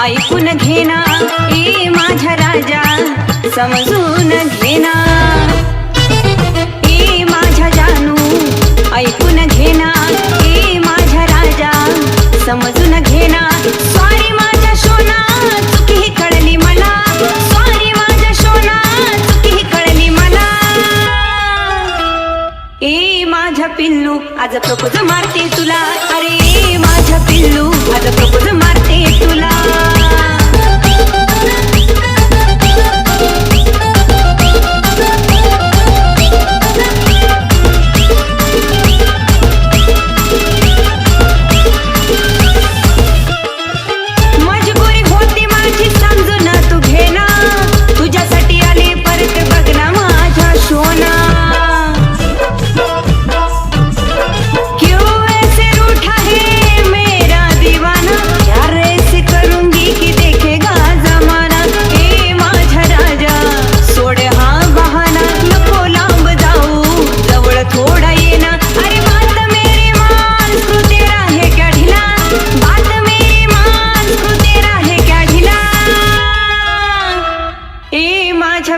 ऐकून घेना ए माझा राजा समजून घेना ए माझा जानू ऐकून घेना ए माझा राजा समजून घेना सॉरी माझा सोना चुकी ही कळली मला सॉरी माझा सोना चुकी ही कळली मला ए माझा पिल्लू आज प्रपोज मारते तुला अरे ए माझा पिल्लू आज प्रपोज मारते तुला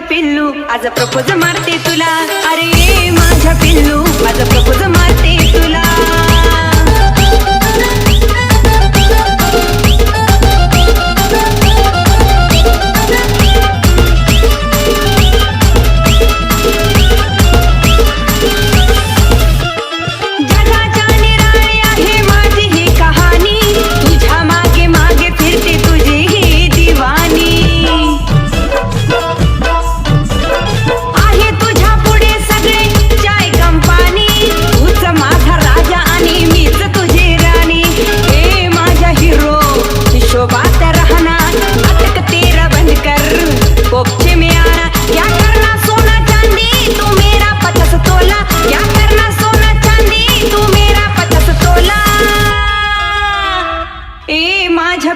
पिल्लू आज प्रपोज मारते तुला अरे ए माझा पिल्लू आज प्रपोज मारते तुला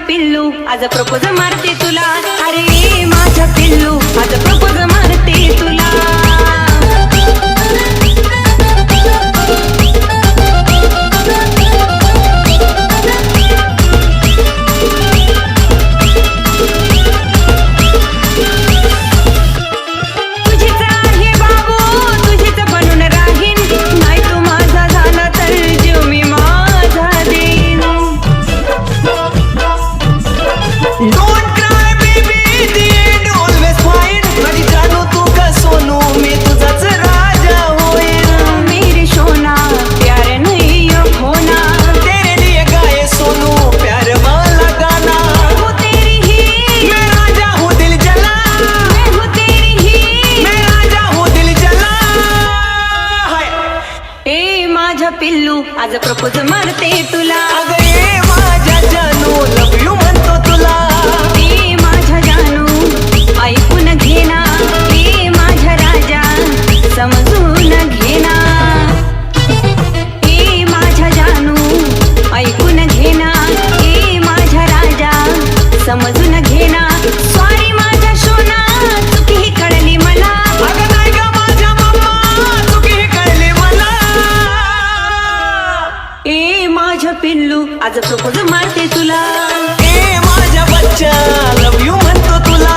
पिल्लू आज प्रपोज मारते तुला अरे ए माझा पिल्लू आज प्रपोज मारते तुला पिल्लू आज प्रपोज मारते तुला अगं ए माझ्या जानू लव यू म्हणतो तुला ए माझा जानू ऐकून घेना ए माझा राजा समजून घेना ए माझा जानू ऐकून घेना ए माझा राजा समजून घेना सॉरी माझा सोना चुकी ही कळली मला अगं नाही ग माझ्या मम्मा चुकी ही कळली मला ए माझा पिल्लू आज प्रपोज मारते तुला ए माझ्या बच्चा लव यू म्हणतो तुला